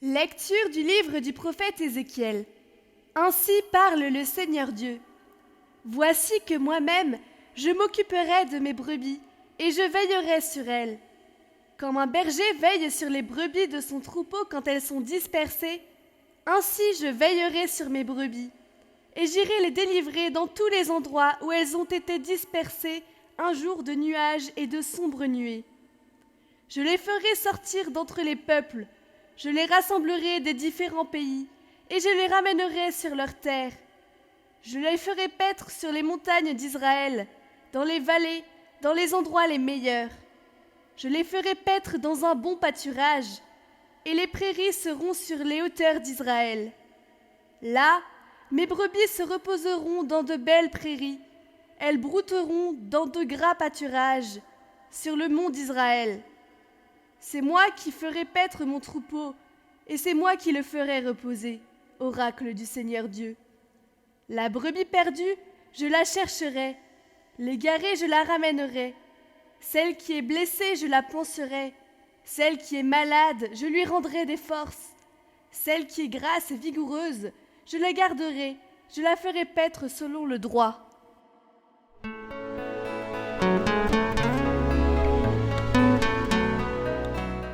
Lecture du livre du prophète Ézéchiel. Ainsi parle le Seigneur Dieu. Voici que moi-même, je m'occuperai de mes brebis, et je veillerai sur elles. Comme un berger veille sur les brebis de son troupeau quand elles sont dispersées, ainsi je veillerai sur mes brebis, et j'irai les délivrer dans tous les endroits où elles ont été dispersées un jour de nuages et de sombres nuées. Je les ferai sortir d'entre les peuples, je les rassemblerai des différents pays, et je les ramènerai sur leurs terres. Je les ferai paître sur les montagnes d'Israël, dans les vallées, dans les endroits les meilleurs. Je les ferai paître dans un bon pâturage, et les prairies seront sur les hauteurs d'Israël. Là, mes brebis se reposeront dans de belles prairies, elles brouteront dans de gras pâturages, sur le mont d'Israël. C'est moi qui ferai paître mon troupeau, et c'est moi qui le ferai reposer, oracle du Seigneur Dieu. La brebis perdue, je la chercherai, l'égarée, je la ramènerai. Celle qui est blessée, je la panserai. Celle qui est malade, je lui rendrai des forces. Celle qui est grasse et vigoureuse, je la garderai, je la ferai paître selon le droit.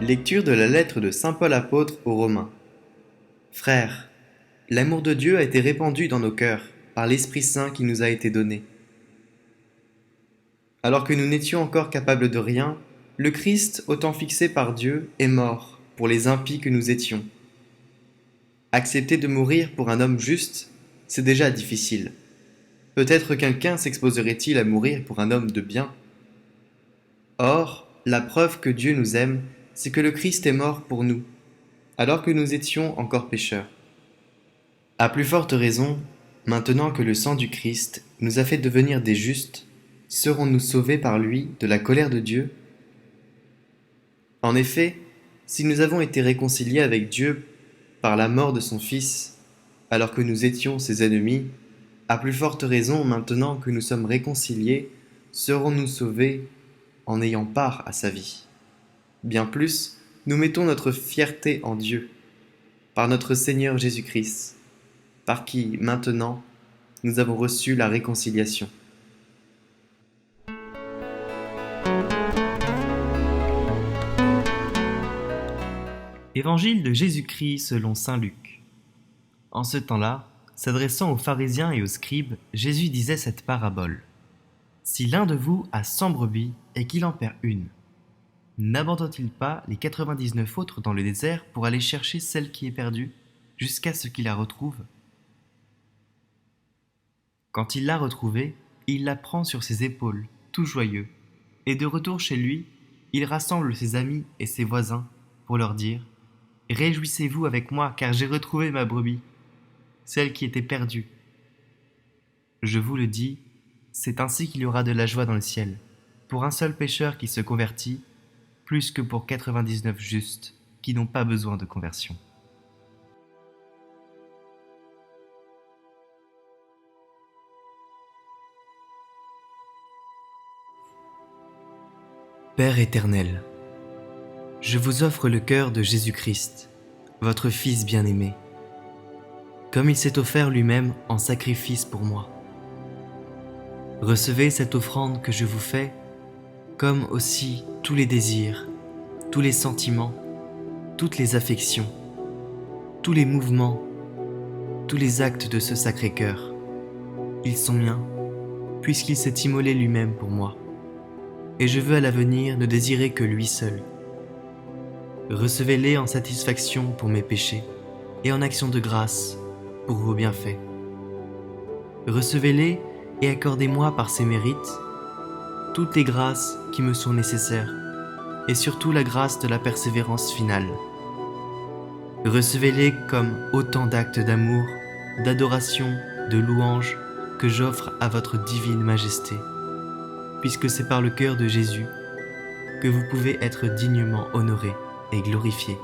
Lecture de la lettre de saint Paul apôtre aux Romains. Frères, l'amour de Dieu a été répandu dans nos cœurs par l'Esprit Saint qui nous a été donné. Alors que nous n'étions encore capables de rien, le Christ, au temps fixé par Dieu, est mort pour les impies que nous étions. Accepter de mourir pour un homme juste, c'est déjà difficile. Peut-être quelqu'un s'exposerait-il à mourir pour un homme de bien. Or, la preuve que Dieu nous aime, c'est que le Christ est mort pour nous, alors que nous étions encore pécheurs. À plus forte raison, maintenant que le sang du Christ nous a fait devenir des justes, serons-nous sauvés par lui de la colère de Dieu? En effet, si nous avons été réconciliés avec Dieu par la mort de son Fils, alors que nous étions ses ennemis, à plus forte raison, maintenant que nous sommes réconciliés, serons-nous sauvés en ayant part à sa vie. Bien plus, nous mettons notre fierté en Dieu, par notre Seigneur Jésus-Christ, par qui, maintenant, nous avons reçu la réconciliation. Évangile de Jésus-Christ selon saint Luc. En ce temps-là, s'adressant aux pharisiens et aux scribes, Jésus disait cette parabole. Si l'un de vous a 100 brebis et qu'il en perd une, n'abandonne-t-il pas les 99 autres dans le désert pour aller chercher celle qui est perdue, jusqu'à ce qu'il la retrouve? Quand il l'a retrouvée, il la prend sur ses épaules, tout joyeux, et de retour chez lui, il rassemble ses amis et ses voisins pour leur dire « Réjouissez-vous avec moi, car j'ai retrouvé ma brebis, celle qui était perdue. » Je vous le dis, c'est ainsi qu'il y aura de la joie dans le ciel, pour un seul pécheur qui se convertit, plus que pour 99 justes qui n'ont pas besoin de conversion. Père éternel, je vous offre le cœur de Jésus-Christ, votre Fils bien-aimé, comme il s'est offert lui-même en sacrifice pour moi. Recevez cette offrande que je vous fais, comme aussi tous les désirs, tous les sentiments, toutes les affections, tous les mouvements, tous les actes de ce sacré cœur. Ils sont miens, puisqu'il s'est immolé lui-même pour moi, et je veux à l'avenir ne désirer que lui seul. Recevez-les en satisfaction pour mes péchés, et en action de grâce pour vos bienfaits. Recevez-les et accordez-moi par ses mérites toutes les grâces qui me sont nécessaires, et surtout la grâce de la persévérance finale. Recevez-les comme autant d'actes d'amour, d'adoration, de louange que j'offre à votre divine majesté, puisque c'est par le cœur de Jésus que vous pouvez être dignement honoré et glorifié.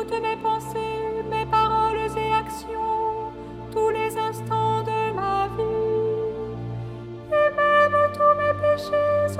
toutes mes pensées, mes paroles et actions, tous les instants de ma vie. Et même tous mes péchés